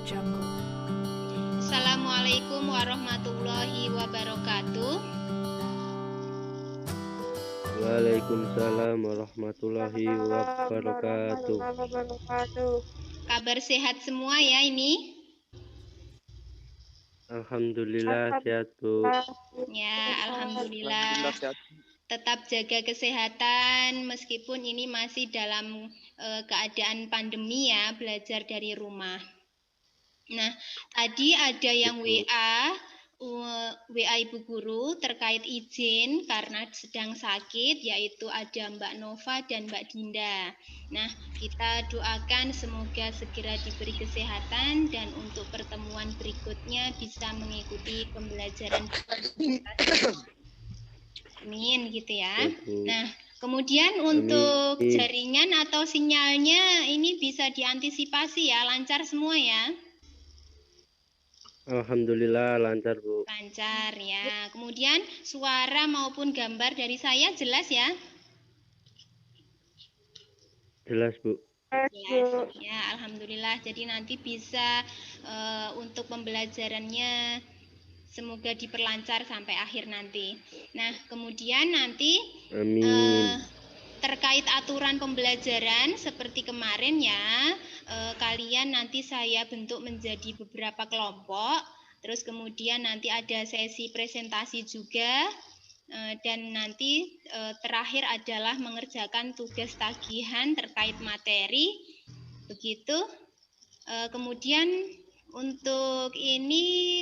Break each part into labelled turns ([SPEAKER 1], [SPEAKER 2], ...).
[SPEAKER 1] Assalamualaikum warahmatullahi wabarakatuh.
[SPEAKER 2] Waalaikumsalam warahmatullahi wabarakatuh.
[SPEAKER 1] Kabar sehat semua ya ini?
[SPEAKER 2] Alhamdulillah sehat, Bu.
[SPEAKER 1] Ya, alhamdulillah. Tetap jaga kesehatan meskipun ini masih dalam keadaan pandemi ya, belajar dari rumah. Nah, tadi ada yang WA Ibu Guru terkait izin karena sedang sakit, yaitu ada Mbak Nova dan Mbak Dinda. Nah, kita doakan semoga segera diberi kesehatan dan untuk pertemuan berikutnya bisa mengikuti pembelajaran. Amin gitu ya. Nah, kemudian untuk jaringan atau sinyalnya ini bisa diantisipasi ya, lancar semua ya.
[SPEAKER 2] Alhamdulillah lancar, Bu.
[SPEAKER 1] Lancar ya. Kemudian suara maupun gambar dari saya jelas ya?
[SPEAKER 2] Jelas, Bu.
[SPEAKER 1] Jelas. Ya, alhamdulillah. Jadi nanti bisa untuk pembelajarannya semoga diperlancar sampai akhir nanti. Nah, kemudian nanti terkait aturan pembelajaran seperti kemarin ya, kalian nanti saya bentuk menjadi beberapa kelompok. Terus kemudian nanti ada sesi presentasi juga, dan nanti terakhir adalah mengerjakan tugas tagihan terkait materi. Begitu. Kemudian untuk ini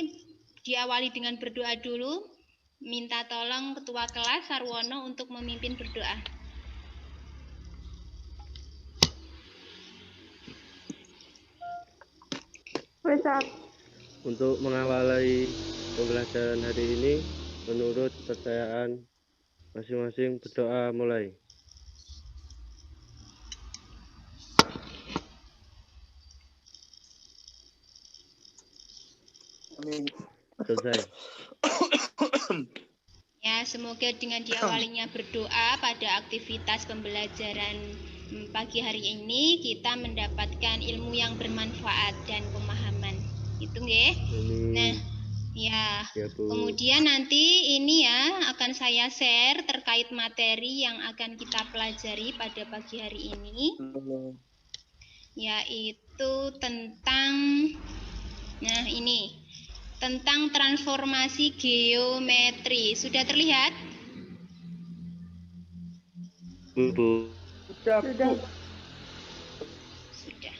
[SPEAKER 1] diawali dengan berdoa dulu. Minta tolong Ketua Kelas Sarwono untuk memimpin berdoa.
[SPEAKER 2] Untuk mengawali pembelajaran hari ini, menurut kepercayaan masing-masing berdoa mulai.
[SPEAKER 3] Amin.
[SPEAKER 2] Selesai.
[SPEAKER 1] Ya, semoga dengan diawalinya berdoa pada aktivitas pembelajaran pagi hari ini kita mendapatkan ilmu yang bermanfaat dan pemahaman. Itu nggih. Nah, ya, kemudian nanti ini ya akan saya share terkait materi yang akan kita pelajari pada pagi hari ini, yaitu tentang tentang transformasi geometri. Sudah terlihat?
[SPEAKER 3] Sudah.
[SPEAKER 1] Sudah.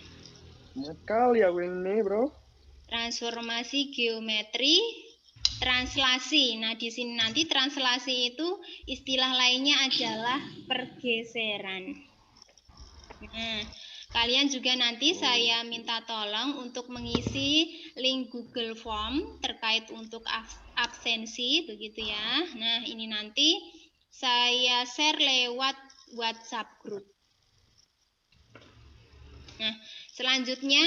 [SPEAKER 3] Sekali aku ini, Bro.
[SPEAKER 1] Transformasi geometri, translasi. Nah, di sini nanti translasi itu istilah lainnya adalah pergeseran. Nah, kalian juga nanti saya minta tolong untuk mengisi link Google Form terkait untuk absensi, begitu ya. Nah, ini nanti saya share lewat WhatsApp group. Nah, selanjutnya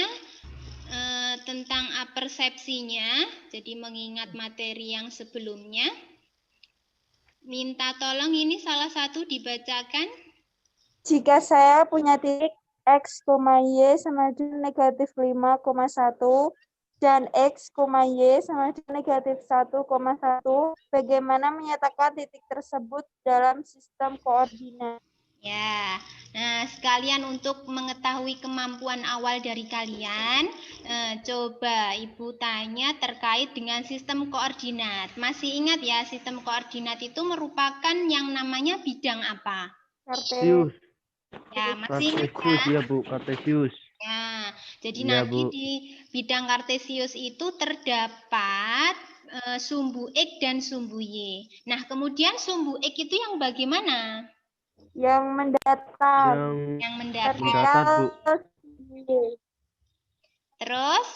[SPEAKER 1] tentang apersepsinya, jadi mengingat materi yang sebelumnya. Minta tolong ini salah satu dibacakan.
[SPEAKER 4] Jika saya punya titik X, Y sama dengan negatif 5,1 dan X, Y sama dengan negatif 1,1, bagaimana menyatakan titik tersebut dalam sistem koordinat?
[SPEAKER 1] Ya, nah sekalian untuk mengetahui kemampuan awal dari kalian, coba Ibu tanya terkait dengan sistem koordinat. Masih ingat ya, sistem koordinat itu merupakan yang namanya bidang apa?
[SPEAKER 2] Kartesius.
[SPEAKER 1] Ya, masih ingat kan?
[SPEAKER 2] Ya, Bu, Kartesius.
[SPEAKER 1] Ya, jadi
[SPEAKER 2] Ya,
[SPEAKER 1] nanti
[SPEAKER 2] Bu.
[SPEAKER 1] di bidang Kartesius itu terdapat sumbu X dan sumbu Y. Nah, kemudian sumbu X itu yang bagaimana?
[SPEAKER 4] Yang mendatar.
[SPEAKER 1] Yang mendatar.
[SPEAKER 2] Bu.
[SPEAKER 1] Terus,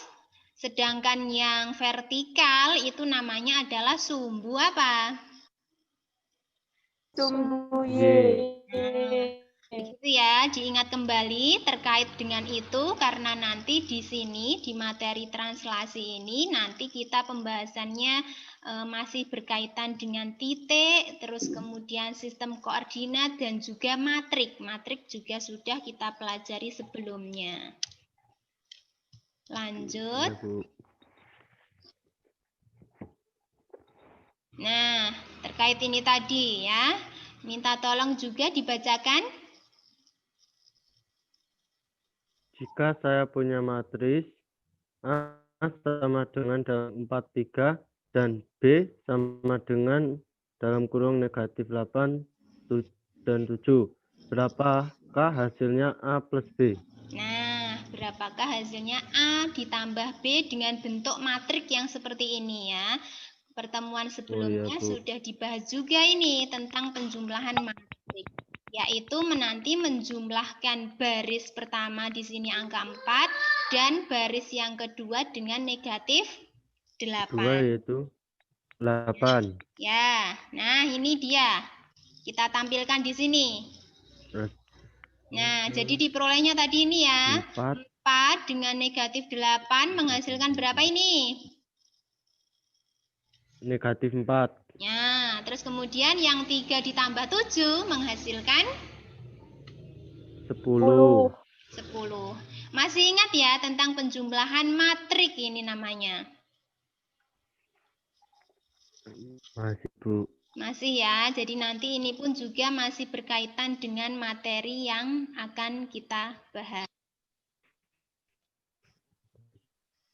[SPEAKER 1] sedangkan yang vertikal itu namanya adalah sumbu apa?
[SPEAKER 4] Sumbu Y.
[SPEAKER 1] Begitu ya, diingat kembali terkait dengan itu karena nanti di sini di materi translasi ini nanti kita pembahasannya masih berkaitan dengan titik, terus kemudian sistem koordinat dan juga matrik. Matrik juga sudah kita pelajari sebelumnya. Lanjut.
[SPEAKER 2] Ya, Bu.
[SPEAKER 1] Nah, terkait ini tadi ya, minta tolong juga dibacakan.
[SPEAKER 2] Jika saya punya matris A sama dengan dalam 43 dan B sama dengan dalam kurung negatif 8 dan 7, berapakah hasilnya A plus B?
[SPEAKER 1] Nah, berapakah hasilnya A ditambah B dengan bentuk matrik yang seperti ini ya. Pertemuan sebelumnya
[SPEAKER 2] Bu.
[SPEAKER 1] sudah dibahas juga ini tentang penjumlahan matrik, yaitu nanti menjumlahkan baris pertama di sini angka 4 dan baris yang kedua dengan negatif 8.
[SPEAKER 2] Kedua yaitu 8.
[SPEAKER 1] Ya, nah ini dia. Kita tampilkan di sini. Nah, jadi diperolehnya tadi ini ya. 4 dengan negatif 8 menghasilkan berapa ini?
[SPEAKER 2] Negatif 4.
[SPEAKER 1] Ya, terus kemudian yang 3 ditambah 7 menghasilkan
[SPEAKER 2] 10.
[SPEAKER 4] 10.
[SPEAKER 1] 10. Masih ingat ya tentang penjumlahan matrik ini namanya?
[SPEAKER 2] Masih, Bu.
[SPEAKER 1] Masih ya, jadi nanti ini pun juga masih berkaitan dengan materi yang akan kita bahas.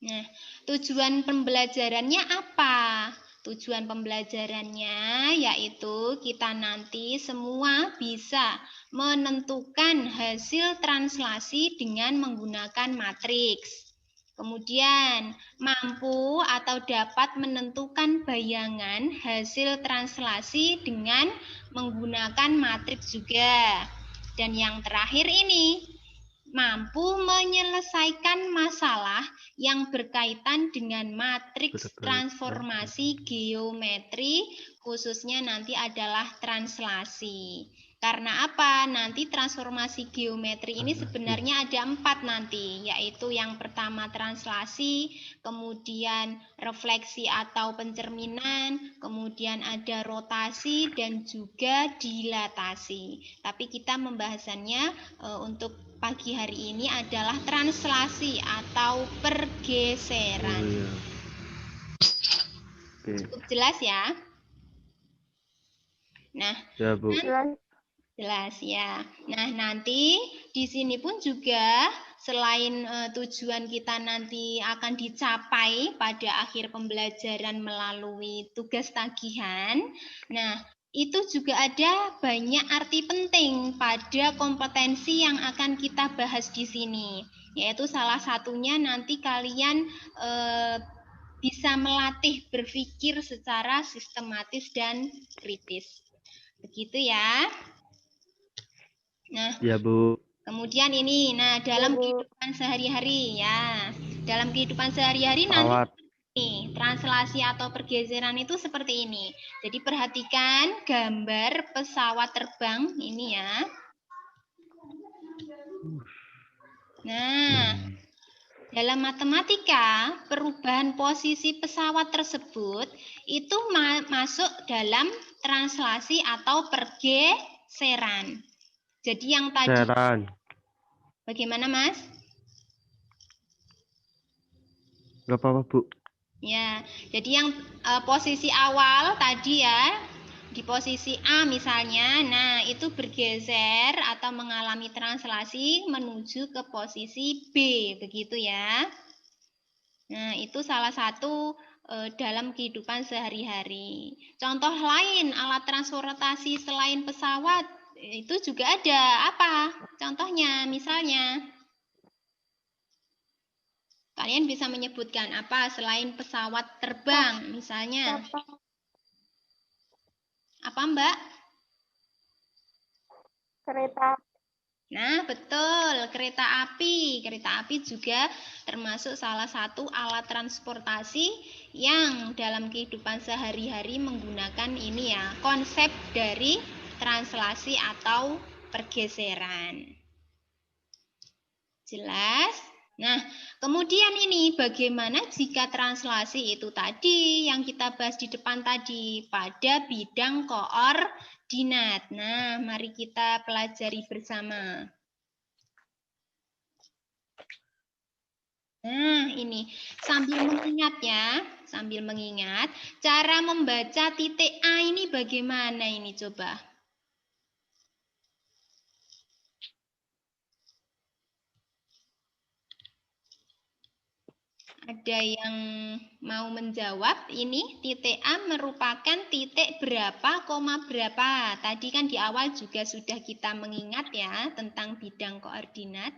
[SPEAKER 1] Nah, tujuan pembelajarannya apa? Tujuan pembelajarannya yaitu kita nanti semua bisa menentukan hasil translasi dengan menggunakan matriks. Kemudian mampu atau dapat menentukan bayangan hasil translasi dengan menggunakan matriks juga. Dan yang terakhir ini, mampu menyelesaikan masalah yang berkaitan dengan matriks transformasi geometri, khususnya nanti adalah translasi. Karena apa? Nanti transformasi geometri ini sebenarnya ada 4 nanti, yaitu yang pertama translasi, kemudian refleksi atau pencerminan, kemudian ada rotasi dan juga dilatasi. Tapi kita membahasannya untuk pagi hari ini adalah translasi atau pergeseran. Cukup jelas ya? Nah,
[SPEAKER 2] Ya, Bu.
[SPEAKER 1] jelas ya. Nah, nanti di sini pun juga selain tujuan kita nanti akan dicapai pada akhir pembelajaran melalui tugas tagihan. Nah, itu juga ada banyak arti penting pada kompetensi yang akan kita bahas di sini. Yaitu salah satunya nanti kalian bisa melatih berpikir secara sistematis dan kritis. Begitu ya. Nah,
[SPEAKER 2] ya, Bu.
[SPEAKER 1] Kemudian ini, nah dalam kehidupan sehari-hari ya, dalam kehidupan sehari-hari nanti nih, translasi atau pergeseran itu seperti ini. Jadi perhatikan gambar pesawat terbang ini ya. Nah, dalam matematika, perubahan posisi pesawat tersebut itu masuk dalam translasi atau pergeseran. Jadi yang tadi, bagaimana Mas?
[SPEAKER 2] Gak apa-apa, Bu.
[SPEAKER 1] Ya, jadi yang posisi awal tadi ya, di posisi A misalnya, nah itu bergeser atau mengalami translasi menuju ke posisi B, begitu ya. Nah, itu salah satu dalam kehidupan sehari-hari. Contoh lain alat transportasi selain pesawat itu juga ada apa? Contohnya misalnya kalian bisa menyebutkan apa selain pesawat terbang misalnya? Apa Mbak?
[SPEAKER 4] Kereta.
[SPEAKER 1] Nah, betul, kereta api. Kereta api juga termasuk salah satu alat transportasi yang dalam kehidupan sehari-hari menggunakan ini ya, konsep dari translasi atau pergeseran. Jelas? Nah, kemudian ini bagaimana jika translasi itu tadi yang kita bahas di depan tadi pada bidang koordinat. Nah, mari kita pelajari bersama. Nah, ini sambil mengingat ya, sambil mengingat cara membaca titik A ini bagaimana ini coba? Ada yang mau menjawab? Ini titik A merupakan titik berapa, koma berapa? Tadi kan di awal juga sudah kita mengingat ya tentang bidang koordinat.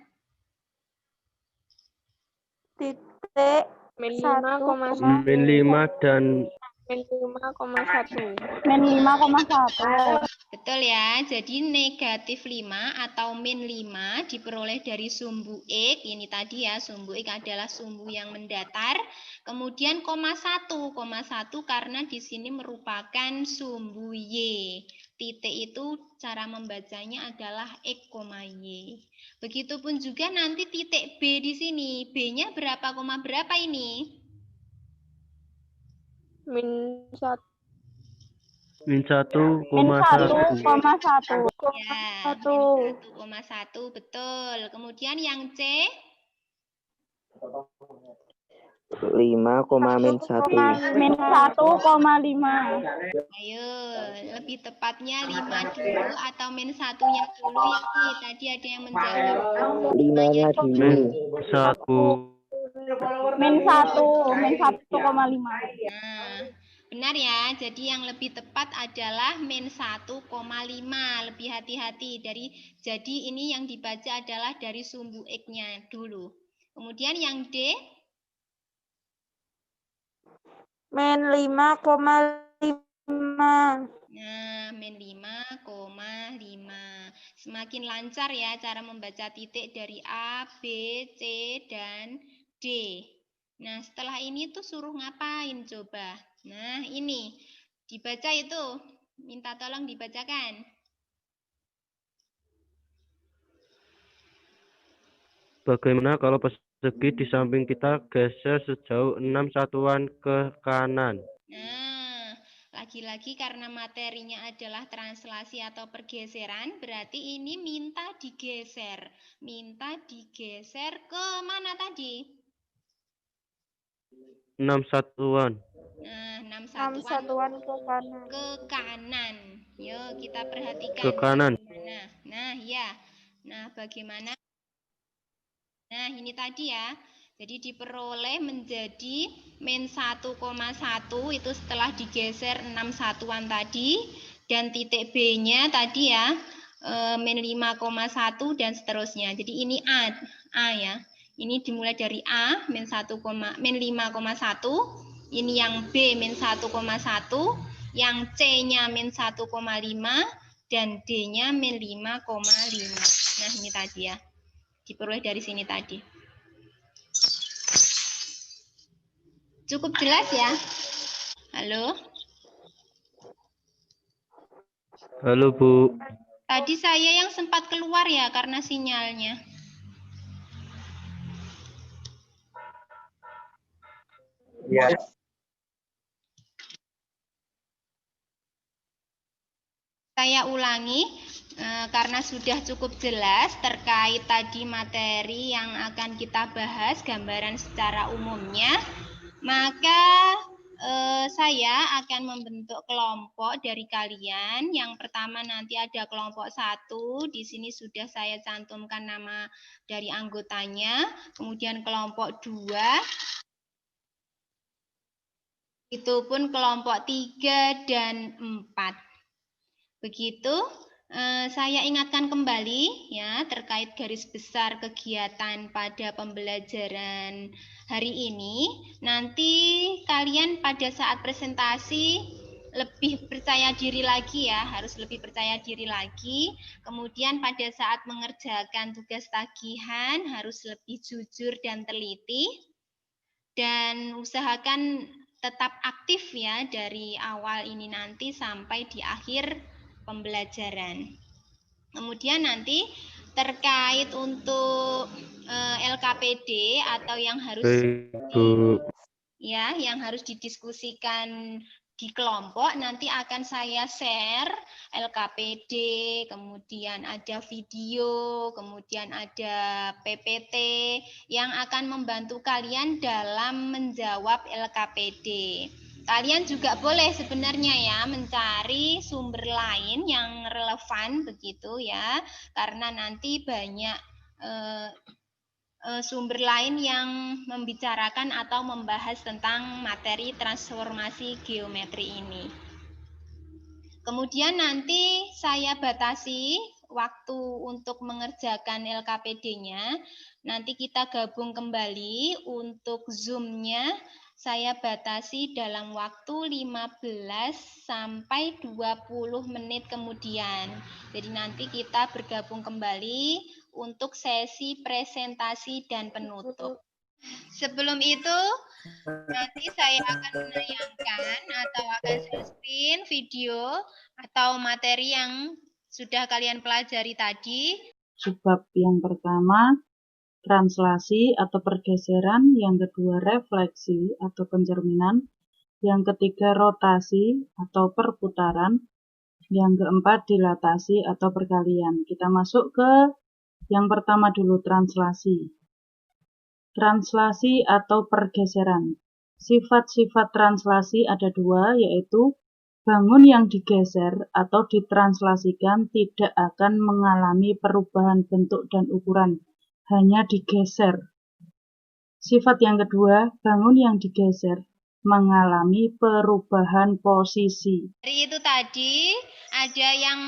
[SPEAKER 4] Titik
[SPEAKER 5] Min
[SPEAKER 4] 1,
[SPEAKER 5] 5,1.
[SPEAKER 2] Min 5 dan
[SPEAKER 5] Min 5,1.
[SPEAKER 4] min 5,1.
[SPEAKER 1] Betul ya, jadi negatif 5 atau min 5 diperoleh dari sumbu X, ini tadi ya, sumbu X adalah sumbu yang mendatar, kemudian koma 1 karena di sini merupakan sumbu Y. Titik itu cara membacanya adalah X, Y. Begitupun juga nanti titik B di sini, B-nya berapa, koma berapa ini?
[SPEAKER 5] Min 1.
[SPEAKER 2] min 1,1.
[SPEAKER 1] Ya, min 1,1 betul. Kemudian yang C?
[SPEAKER 3] 5,-1.
[SPEAKER 4] Min 1,5.
[SPEAKER 1] Ayo, lebih tepatnya 5 dulu atau min 1-nya dulu ya Ki? Tadi ada yang menjawab.
[SPEAKER 3] 5-nya
[SPEAKER 2] Min
[SPEAKER 3] dulu.
[SPEAKER 2] 1.
[SPEAKER 4] Min 1,5.
[SPEAKER 1] Nah, benar ya. Jadi yang lebih tepat adalah min 1,5. Lebih hati-hati. Jadi ini yang dibaca adalah dari sumbu X-nya dulu. Kemudian yang D?
[SPEAKER 4] Min 5,5.
[SPEAKER 1] Nah, min 5,5. Semakin lancar ya cara membaca titik dari A, B, C, dan D. Nah, setelah ini tuh suruh ngapain coba? Nah, ini. Dibaca itu. Minta tolong dibacakan.
[SPEAKER 2] Bagaimana kalau persegi di samping kita geser sejauh 6 satuan ke kanan?
[SPEAKER 1] Nah, lagi-lagi karena materinya adalah translasi atau pergeseran, berarti ini minta digeser. Minta digeser ke mana tadi?
[SPEAKER 2] 6 satuan.
[SPEAKER 1] Nah, 6
[SPEAKER 4] 6
[SPEAKER 1] satuan
[SPEAKER 4] satuan ke kanan.
[SPEAKER 1] ke kanan. Yuk, kita perhatikan.
[SPEAKER 2] Ke kanan.
[SPEAKER 1] Bagaimana. Nah, ya. Nah, bagaimana? Nah, ini tadi ya. Jadi diperoleh menjadi min 1,1 itu setelah digeser 6 satuan tadi. Dan titik B-nya tadi ya, min 5,1 dan seterusnya. Jadi ini A ya. Ini dimulai dari A, min 5,1. Ini yang B, min 1,1. Yang C-nya min 1,5. Dan D-nya min 5,5. Nah, ini tadi ya. Diperoleh dari sini tadi. Cukup jelas ya? Halo?
[SPEAKER 2] Halo, Bu.
[SPEAKER 1] Tadi saya yang sempat keluar ya karena sinyalnya.
[SPEAKER 3] Ya.
[SPEAKER 1] Saya ulangi karena sudah cukup jelas terkait tadi materi yang akan kita bahas, gambaran secara umumnya, maka saya akan membentuk kelompok dari kalian. Yang pertama nanti ada kelompok 1, di sini sudah saya cantumkan nama dari anggotanya. Kemudian kelompok 2, itu pun kelompok 3 dan 4. Begitu, saya ingatkan kembali ya terkait garis besar kegiatan pada pembelajaran hari ini. Nanti kalian pada saat presentasi lebih percaya diri lagi ya, harus lebih percaya diri lagi. Kemudian pada saat mengerjakan tugas tagihan harus lebih jujur dan teliti. Dan usahakan tetap aktif ya dari awal ini nanti sampai di akhir pembelajaran. Kemudian nanti terkait untuk LKPD atau yang harus
[SPEAKER 2] Bu.
[SPEAKER 1] ya yang harus didiskusikan di kelompok nanti akan saya share LKPD, kemudian ada video, kemudian ada PPT yang akan membantu kalian dalam menjawab LKPD. Kalian juga boleh sebenarnya ya mencari sumber lain yang relevan begitu ya, karena nanti banyak sumber lain yang membicarakan atau membahas tentang materi transformasi geometri ini. Kemudian nanti saya batasi waktu untuk mengerjakan LKPD-nya. Nanti kita gabung kembali untuk Zoom-nya. Saya batasi dalam waktu 15 sampai 20 menit kemudian. Jadi nanti kita bergabung kembali untuk sesi presentasi dan penutup. Sebelum itu, nanti saya akan menayangkan atau akan screen video atau materi yang sudah kalian pelajari tadi.
[SPEAKER 6] Subbab yang pertama, translasi atau pergeseran, yang kedua refleksi atau pencerminan, yang ketiga rotasi atau perputaran, yang keempat dilatasi atau perkalian. Kita masuk ke yang pertama dulu, translasi. Translasi atau pergeseran. Sifat-sifat translasi ada dua, yaitu bangun yang digeser atau ditranslasikan tidak akan mengalami perubahan bentuk dan ukuran, hanya digeser. Sifat yang kedua, bangun yang digeser mengalami perubahan posisi.
[SPEAKER 1] Dari itu tadi ada yang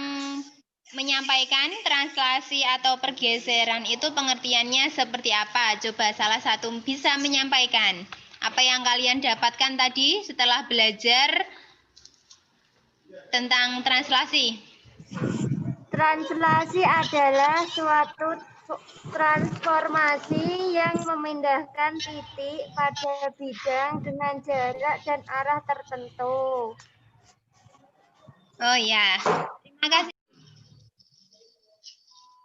[SPEAKER 1] menyampaikan translasi atau pergeseran itu pengertiannya seperti apa? Coba salah satu bisa menyampaikan apa yang kalian dapatkan tadi setelah belajar tentang translasi.
[SPEAKER 5] Translasi adalah suatu transformasi yang memindahkan titik pada bidang dengan jarak dan arah tertentu.
[SPEAKER 1] Oh ya, terima kasih.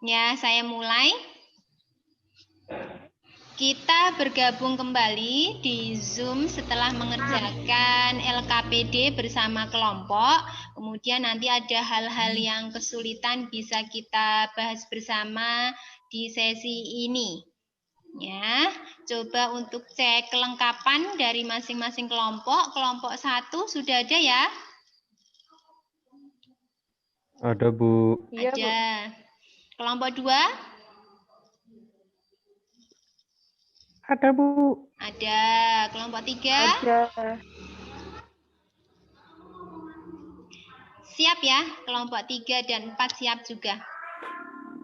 [SPEAKER 1] Ya, saya mulai. Kita bergabung kembali di Zoom setelah mengerjakan LKPD bersama kelompok. Kemudian nanti ada hal-hal yang kesulitan bisa kita bahas bersama di sesi ini. Ya, coba untuk cek kelengkapan dari masing-masing kelompok. Kelompok 1 sudah ada ya?
[SPEAKER 2] Ada, Bu.
[SPEAKER 5] Iya, Bu.
[SPEAKER 1] Ada. Kelompok 2?
[SPEAKER 2] Ada, Bu.
[SPEAKER 1] Ada. Kelompok 3?
[SPEAKER 5] Ada.
[SPEAKER 1] Siap ya? Kelompok 3 dan 4 siap juga.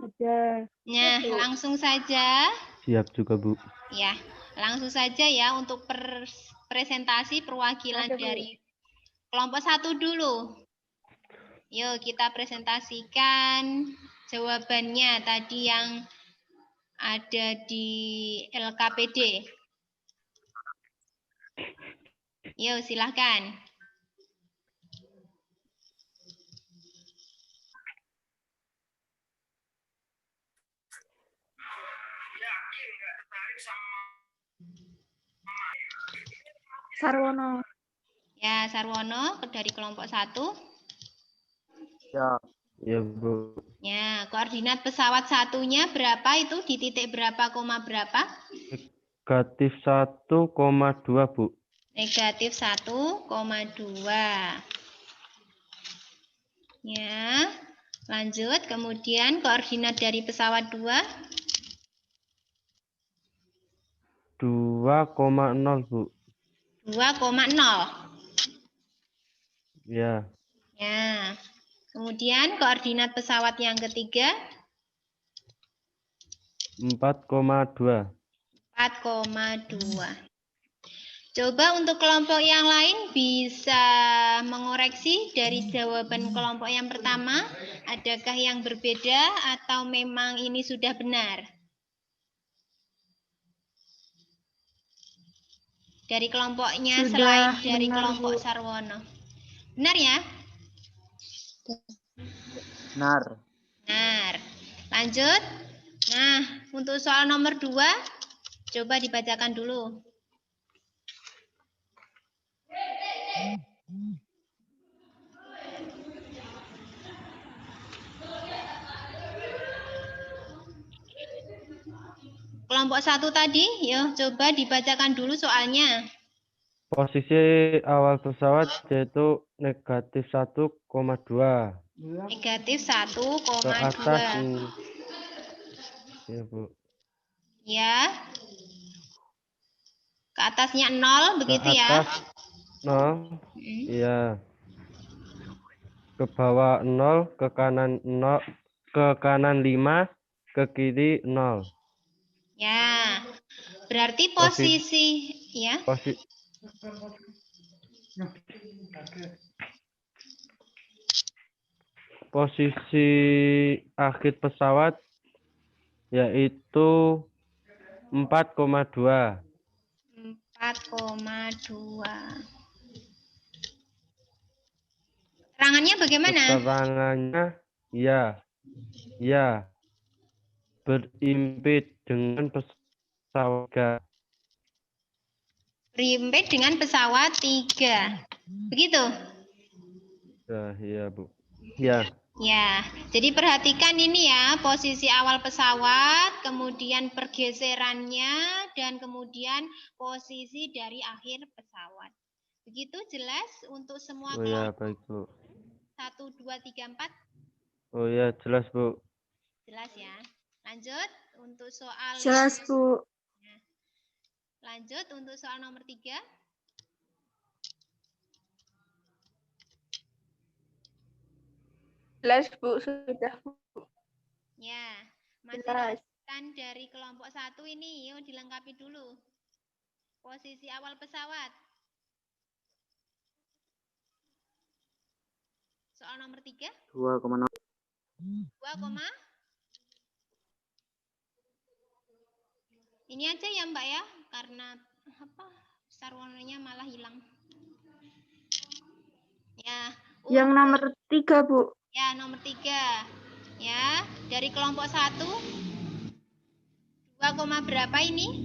[SPEAKER 5] Ada.
[SPEAKER 1] Nah, langsung saja.
[SPEAKER 2] Siap juga, Bu.
[SPEAKER 1] Ya, langsung saja ya untuk presentasi perwakilan
[SPEAKER 5] Ada, Bu.
[SPEAKER 1] dari kelompok 1 dulu. Yuk, kita presentasikan jawabannya tadi yang ada di LKPD. Yuk, silahkan.
[SPEAKER 5] Sarwono.
[SPEAKER 1] Ya, Sarwono dari kelompok 1.
[SPEAKER 3] Ya.
[SPEAKER 2] Ya, Bu.
[SPEAKER 1] Ya, koordinat pesawat satunya berapa itu? Di titik berapa, koma berapa?
[SPEAKER 2] Negatif 1,2, Bu.
[SPEAKER 1] Negatif 1,2. Ya, lanjut. Kemudian koordinat dari pesawat 2.
[SPEAKER 2] 2,0, Bu.
[SPEAKER 1] 2,0.
[SPEAKER 2] Ya.
[SPEAKER 1] Ya. Kemudian koordinat pesawat yang ketiga.
[SPEAKER 2] 4,2.
[SPEAKER 1] 4,2. Coba untuk kelompok yang lain bisa mengoreksi dari jawaban kelompok yang pertama. Adakah yang berbeda atau memang ini sudah benar? Dari kelompoknya
[SPEAKER 5] Sudah
[SPEAKER 1] selain dari
[SPEAKER 5] benar,
[SPEAKER 1] kelompok
[SPEAKER 5] Bu.
[SPEAKER 1] Sarwono. Benar ya?
[SPEAKER 3] Benar.
[SPEAKER 1] Benar. Lanjut. Nah, untuk soal nomor 2, coba dibacakan dulu. kelompok 1 tadi, yuk coba dibacakan dulu soalnya.
[SPEAKER 2] Posisi awal pesawat yaitu negatif 1,2.
[SPEAKER 1] Negatif
[SPEAKER 2] Ke
[SPEAKER 1] 1,2.
[SPEAKER 2] atas. Ya, Bu.
[SPEAKER 1] Ya. Ke atasnya 0,
[SPEAKER 2] Ke
[SPEAKER 1] begitu ya?
[SPEAKER 2] atas 0. Iya. Ke bawah 0, ke kanan 0, ke kanan 5, ke kiri 0.
[SPEAKER 1] Ya. Berarti posisi ya.
[SPEAKER 2] Posisi akhir pesawat yaitu 4,2.
[SPEAKER 1] 4,2. Terangannya bagaimana?
[SPEAKER 2] Keterangannya ya berimpit dengan pesawat.
[SPEAKER 1] Berimpit dengan pesawat 3. Begitu?
[SPEAKER 2] Iya, Bu. Ya.
[SPEAKER 1] Ya, jadi perhatikan ini ya, posisi awal pesawat, kemudian pergeserannya, dan kemudian posisi dari akhir pesawat. Begitu jelas untuk semua
[SPEAKER 2] Oh ya,
[SPEAKER 1] kelompok?
[SPEAKER 2] baik, Bu.
[SPEAKER 1] 1, 2, 3, 4.
[SPEAKER 2] Oh ya, jelas, Bu.
[SPEAKER 1] Jelas ya. Lanjut untuk soal
[SPEAKER 4] Jelas, Bu.
[SPEAKER 1] Lanjut untuk soal nomor 3.
[SPEAKER 4] Jelas, Bu. Sudah, Bu.
[SPEAKER 1] Ya, masih
[SPEAKER 4] Jelas.
[SPEAKER 1] lanjutan dari kelompok 1 ini, yuk dilengkapi dulu. Posisi awal pesawat. Soal nomor 3.
[SPEAKER 3] 2,0.
[SPEAKER 1] 2, ini aja ya Mbak ya, karena apa? Besar warnanya malah hilang. Ya.
[SPEAKER 4] Yang nomor 3, Bu.
[SPEAKER 1] Ya, nomor 3. Ya, dari kelompok 1. 2, berapa ini?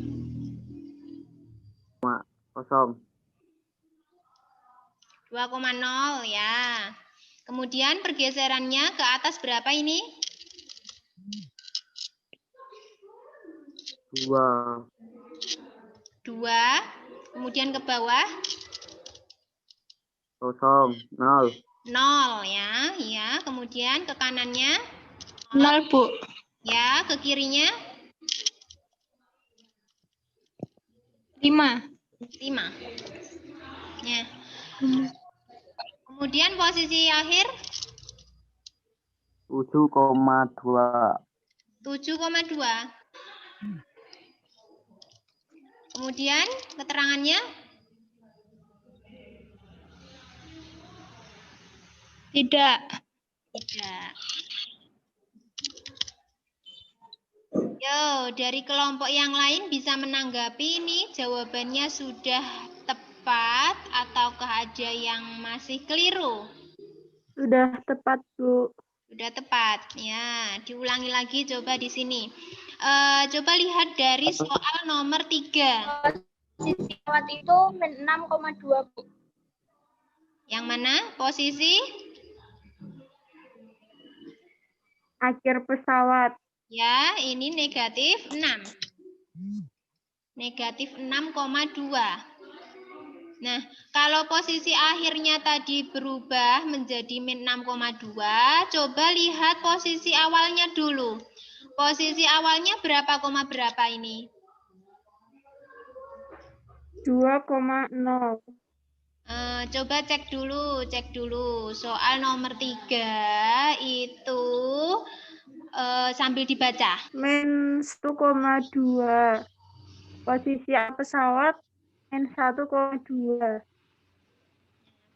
[SPEAKER 3] 0.
[SPEAKER 1] 2,0 ya. Kemudian pergeserannya ke atas berapa ini?
[SPEAKER 3] 2.
[SPEAKER 1] 2. Kemudian ke bawah?
[SPEAKER 3] 0.
[SPEAKER 1] 0 ya. Ya, kemudian ke kanannya?
[SPEAKER 4] 0, Bu.
[SPEAKER 1] Ya, ke kirinya?
[SPEAKER 4] 5.
[SPEAKER 1] 5. Ya. Kemudian posisi akhir?
[SPEAKER 3] 7,2.
[SPEAKER 1] 7,2. Kemudian keterangannya?
[SPEAKER 4] Tidak.
[SPEAKER 1] Tidak. Yo, dari kelompok yang lain bisa menanggapi ini jawabannya sudah tepat ataukah ada yang masih keliru?
[SPEAKER 4] Sudah tepat, Bu.
[SPEAKER 1] Sudah tepat. Ya, diulangi lagi coba di sini. Coba lihat dari soal nomor 3.
[SPEAKER 5] Posisi pesawat itu 6,2, Bu.
[SPEAKER 1] Yang mana? Posisi?
[SPEAKER 4] Akhir pesawat.
[SPEAKER 1] Ya, ini negatif 6. Negatif 6,2. Nah, kalau posisi akhirnya tadi berubah menjadi min 6,2, coba lihat posisi awalnya dulu. Posisi awalnya berapa, berapa ini?
[SPEAKER 4] 2,0.
[SPEAKER 1] Coba cek dulu. Soal nomor 3 itu sambil dibaca.
[SPEAKER 4] Min 1,2. Posisi pesawat min 1,2.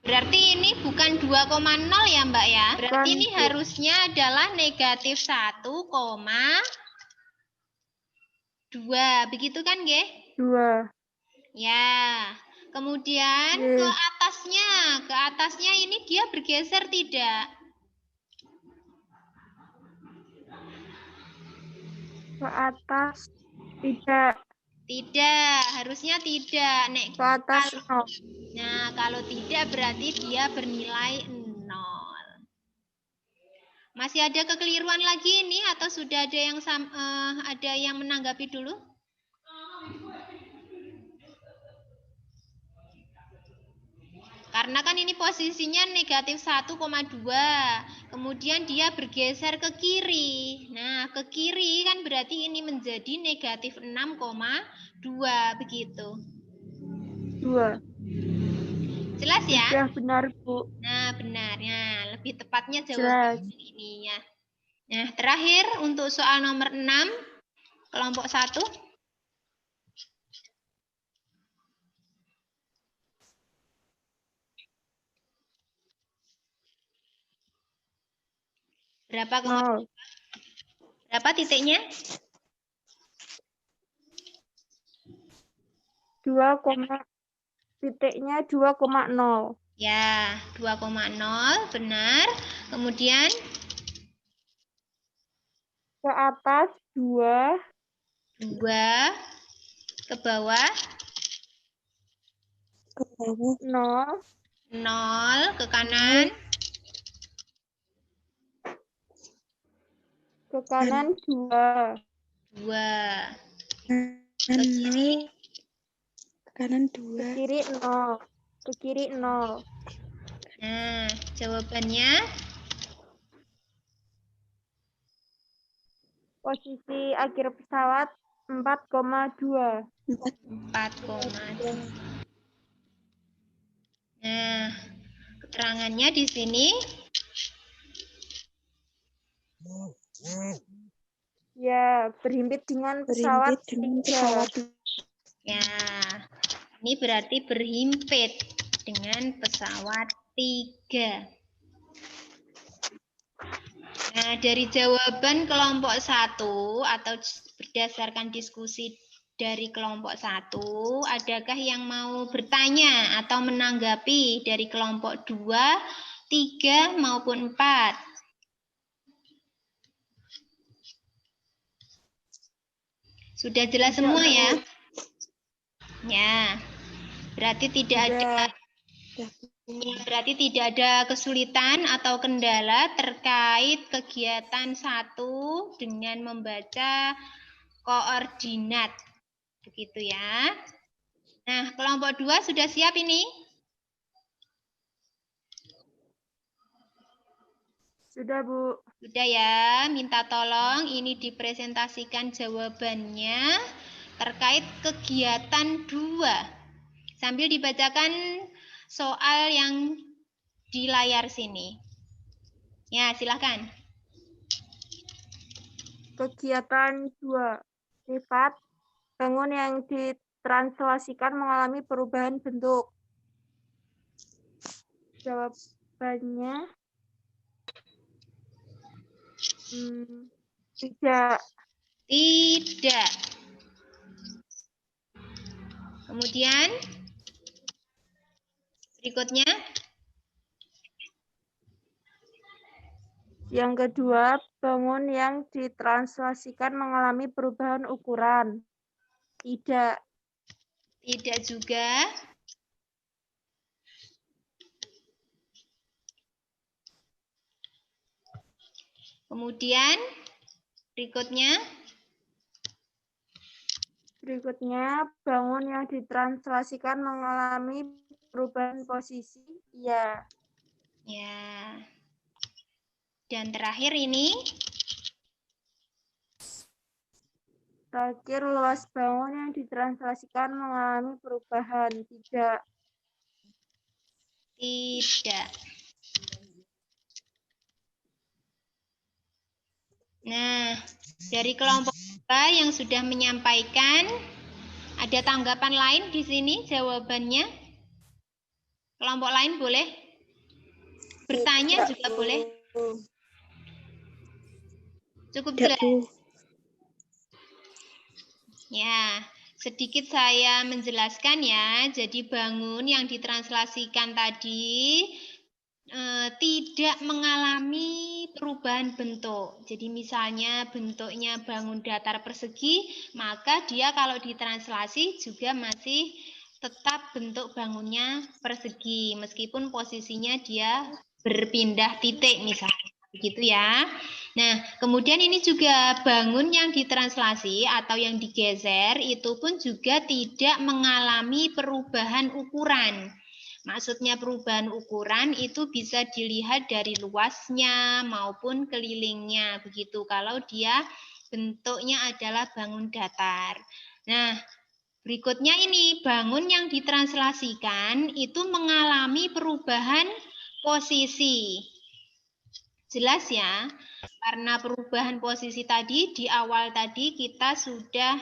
[SPEAKER 1] Berarti ini bukan 2,0 ya Mbak ya? Berarti
[SPEAKER 4] Bukan,
[SPEAKER 1] ini
[SPEAKER 4] Bu.
[SPEAKER 1] harusnya adalah negatif 1,2. Begitu kan, Nggih?
[SPEAKER 4] 2.
[SPEAKER 1] Ya. Kemudian ke atasnya ini dia bergeser tidak?
[SPEAKER 4] Ke atas tidak.
[SPEAKER 1] Tidak, harusnya tidak.
[SPEAKER 4] Ke atas 0.
[SPEAKER 1] Nah, kalau tidak berarti dia bernilai 0. Masih ada kekeliruan lagi ini atau sudah ada yang menanggapi dulu? karena kan ini posisinya negatif 1,2. Kemudian dia bergeser ke kiri. Nah, ke kiri kan berarti ini menjadi negatif 6,2 begitu.
[SPEAKER 4] 2.
[SPEAKER 1] Jelas ya?
[SPEAKER 4] Sudah benar, Bu.
[SPEAKER 1] Nah, benarnya. Lebih tepatnya
[SPEAKER 4] Jelas.
[SPEAKER 1] jawaban ini ya. Nah, terakhir untuk soal nomor 6, kelompok 1. Berapa titiknya?
[SPEAKER 4] 2,0.
[SPEAKER 1] Ya, 2,0 benar. Kemudian
[SPEAKER 4] ke atas 2.
[SPEAKER 1] 2 ke bawah
[SPEAKER 4] 0.
[SPEAKER 1] 0 ke kanan
[SPEAKER 4] Ke kanan 2.
[SPEAKER 1] 2 ke kiri
[SPEAKER 4] Ke kiri 0. Ke kiri 0.
[SPEAKER 1] Nah, jawabannya
[SPEAKER 4] Posisi akhir pesawat 4,2.
[SPEAKER 1] 4,2. Nah, keterangannya di sini
[SPEAKER 4] Ya, berhimpit dengan pesawat 3.
[SPEAKER 1] ya, ini berarti berhimpit dengan pesawat 3. Nah, dari jawaban kelompok 1 atau berdasarkan diskusi dari kelompok 1, adakah yang mau bertanya atau menanggapi dari kelompok 2, 3 maupun 4? Sudah jelas semua ya? Ya, berarti tidak ada kesulitan atau kendala terkait kegiatan 1 dengan membaca koordinat. Begitu ya. Nah, kelompok 2 sudah siap ini?
[SPEAKER 4] Sudah, Bu.
[SPEAKER 1] Sudah ya, minta tolong ini dipresentasikan jawabannya terkait kegiatan 2. Sambil dibacakan soal yang di layar sini. Ya, silakan.
[SPEAKER 4] Kegiatan 2. Sifat bangun yang ditranslasikan mengalami perubahan bentuk. Jawabannya tidak.
[SPEAKER 1] Tidak. Kemudian berikutnya.
[SPEAKER 4] Yang kedua, bangun yang ditranslasikan mengalami perubahan ukuran. Tidak.
[SPEAKER 1] Tidak juga. Kemudian berikutnya.
[SPEAKER 4] Berikutnya, bangun yang ditranslasikan mengalami perubahan posisi. Iya.
[SPEAKER 1] Ya. Dan terakhir ini.
[SPEAKER 4] Terakhir, luas bangun yang ditranslasikan mengalami perubahan. Tidak.
[SPEAKER 1] Tidak. Nah, dari kelompok 2 yang sudah menyampaikan, ada tanggapan lain di sini jawabannya? Kelompok lain boleh? Bertanya juga boleh? Cukup jelas? Ya, sedikit saya menjelaskan ya. Jadi bangun yang ditranslasikan tadi tidak mengalami perubahan bentuk. Jadi misalnya bentuknya bangun datar persegi, maka dia kalau ditranslasi juga masih tetap bentuk bangunnya persegi, meskipun posisinya dia berpindah titik misalnya. Begitu ya. Nah, kemudian ini juga bangun yang ditranslasi atau yang digeser itu pun juga tidak mengalami perubahan ukuran. Maksudnya perubahan ukuran itu bisa dilihat dari luasnya maupun kelilingnya. Begitu kalau dia bentuknya adalah bangun datar. Nah, berikutnya ini bangun yang ditranslasikan itu mengalami perubahan posisi. Jelas ya, karena perubahan posisi tadi di awal tadi kita sudah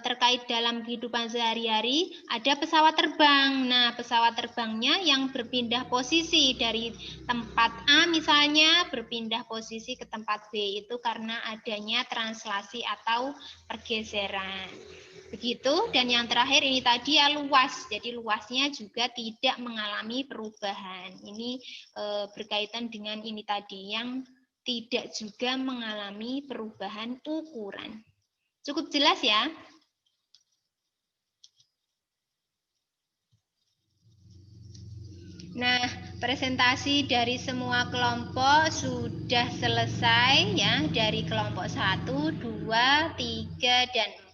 [SPEAKER 1] terkait dalam kehidupan sehari-hari ada pesawat terbang. Nah, pesawat terbangnya yang berpindah posisi dari tempat A misalnya berpindah posisi ke tempat B itu karena adanya translasi atau pergeseran. Begitu, dan yang terakhir ini tadi ya luas. Jadi luasnya juga tidak mengalami perubahan. Ini berkaitan dengan ini tadi yang tidak juga mengalami perubahan ukuran. Cukup jelas ya? Nah, presentasi dari semua kelompok sudah selesai ya, dari kelompok 1, 2, 3, dan 4.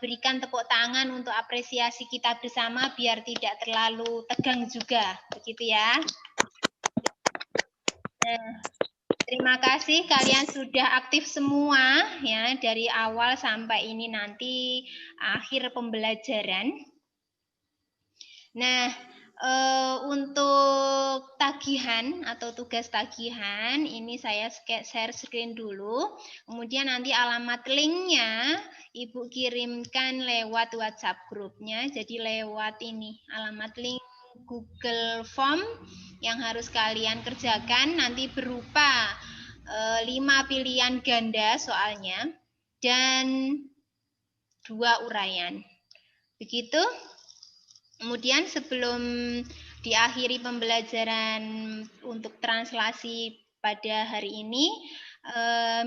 [SPEAKER 1] Berikan tepuk tangan untuk apresiasi kita bersama biar tidak terlalu tegang juga, begitu ya. Nah, terima kasih kalian sudah aktif semua ya dari awal sampai ini nanti akhir pembelajaran. Nah, untuk tagihan atau tugas tagihan ini saya share screen dulu. Kemudian nanti alamat linknya Ibu kirimkan lewat WhatsApp grupnya. Jadi lewat ini alamat link Google Form yang harus kalian kerjakan nanti berupa 5 pilihan ganda soalnya dan 2 uraian. Begitu. Kemudian sebelum diakhiri pembelajaran untuk translasi pada hari ini,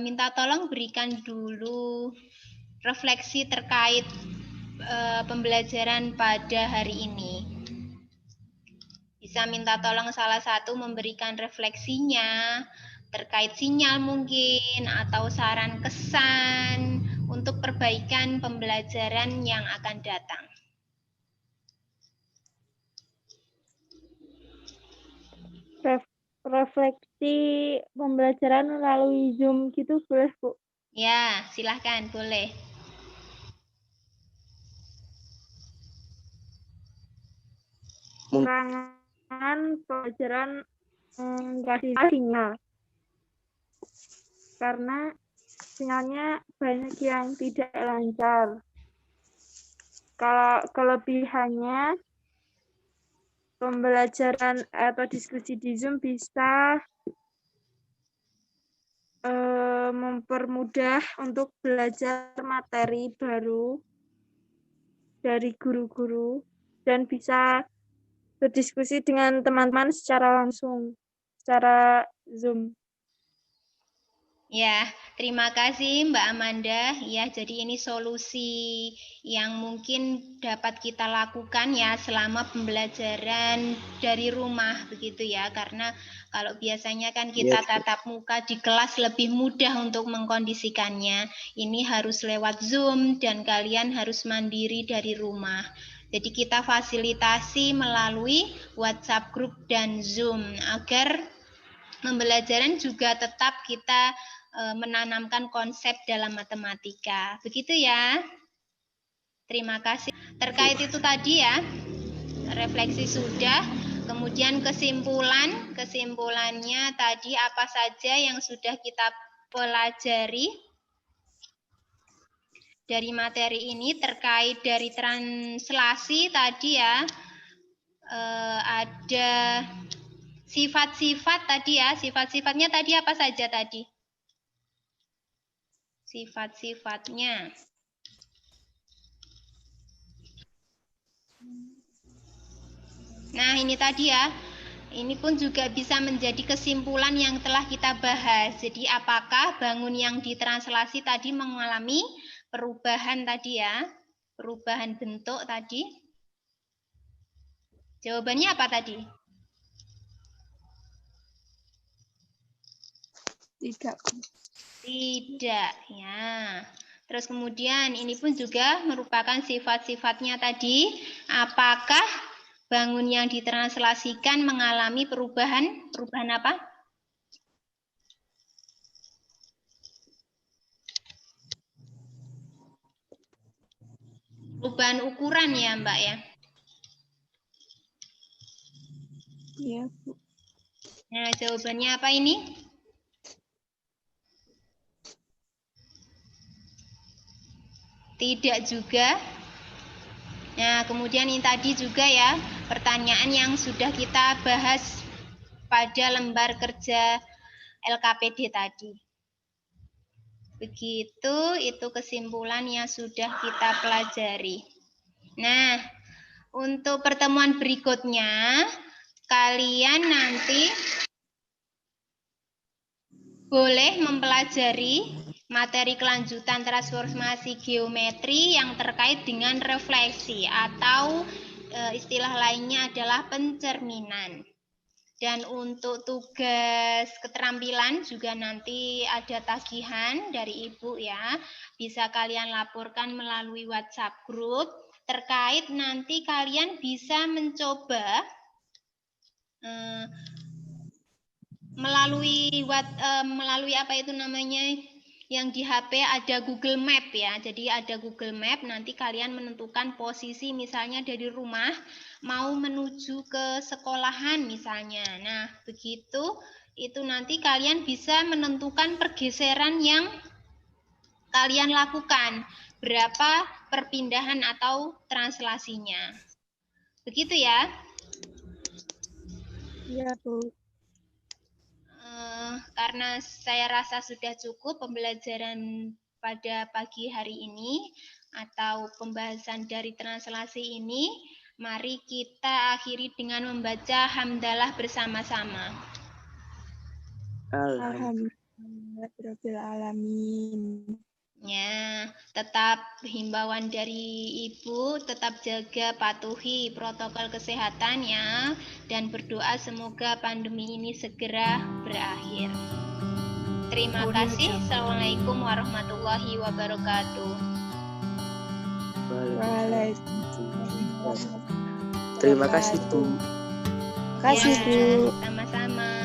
[SPEAKER 1] minta tolong berikan dulu refleksi terkait pembelajaran pada hari ini. Bisa minta tolong salah satu memberikan refleksinya terkait sinyal mungkin atau saran kesan untuk perbaikan pembelajaran yang akan datang.
[SPEAKER 4] Refleksi pembelajaran melalui Zoom gitu boleh, Bu?
[SPEAKER 1] Ya, silahkan, boleh.
[SPEAKER 4] Kekurangan pelajaran kasih sinyal. Karena sinyalnya banyak yang tidak lancar. Kalau kelebihannya pembelajaran atau diskusi di Zoom bisa mempermudah untuk belajar materi baru dari guru-guru dan bisa berdiskusi dengan teman-teman secara langsung, secara Zoom.
[SPEAKER 1] Ya, terima kasih Mbak Amanda. Ya, jadi ini solusi yang mungkin dapat kita lakukan ya selama pembelajaran dari rumah begitu ya. Karena kalau biasanya kan kita tatap muka di kelas lebih mudah untuk mengkondisikannya. Ini harus lewat Zoom dan kalian harus mandiri dari rumah. Jadi kita fasilitasi melalui WhatsApp group dan Zoom agar pembelajaran juga tetap kita menanamkan konsep dalam matematika. Begitu ya. Terima kasih. Terkait itu tadi ya, refleksi sudah. Kemudian kesimpulannya tadi apa saja yang sudah kita pelajari dari materi ini terkait dari translasi tadi ya. Ada sifat-sifat tadi ya, sifat-sifatnya tadi apa saja tadi? Sifat-sifatnya. Nah, ini tadi ya. Ini pun juga bisa menjadi kesimpulan yang telah kita bahas. Jadi, apakah bangun yang ditranslasi tadi mengalami perubahan tadi ya? Perubahan bentuk tadi? Jawabannya apa tadi?
[SPEAKER 4] Tidak.
[SPEAKER 1] Tidak, ya. Terus kemudian ini pun juga merupakan sifat-sifatnya tadi. Apakah bangun yang ditranslasikan mengalami perubahan apa? Perubahan ukuran ya, Mbak ya.
[SPEAKER 4] Iya, Bu.
[SPEAKER 1] Nah, jawabannya apa ini? Tidak juga. Nah, kemudian ini tadi juga ya, pertanyaan yang sudah kita bahas pada lembar kerja LKPD tadi. Begitu, itu kesimpulan yang sudah kita pelajari. Nah, untuk pertemuan berikutnya, kalian nanti boleh mempelajari materi kelanjutan transformasi geometri yang terkait dengan refleksi atau istilah lainnya adalah pencerminan. Dan untuk tugas keterampilan juga nanti ada tagihan dari Ibu ya. Bisa kalian laporkan melalui WhatsApp group. Terkait nanti kalian bisa mencoba melalui apa itu namanya, yang di HP ada Google Map ya. Jadi ada Google Map, nanti kalian menentukan posisi misalnya dari rumah mau menuju ke sekolahan misalnya. Nah, begitu itu nanti kalian bisa menentukan pergeseran yang kalian lakukan, berapa perpindahan atau translasinya. Begitu ya.
[SPEAKER 4] Iya, Bu.
[SPEAKER 1] Karena saya rasa sudah cukup pembelajaran pada pagi hari ini atau pembahasan dari translasi ini, mari kita akhiri dengan membaca hamdalah bersama-sama.
[SPEAKER 4] Alhamdulillahirabbil alamin.
[SPEAKER 1] Ya, tetap himbauan dari Ibu, tetap jaga patuhi protokol kesehatan ya, dan berdoa semoga pandemi ini segera berakhir. Terima kasih. Assalamualaikum warahmatullahi wabarakatuh.
[SPEAKER 4] Waalaikumsalam.
[SPEAKER 3] Terima kasih, Bu.
[SPEAKER 4] Kasih, Bu.
[SPEAKER 1] Sama-sama.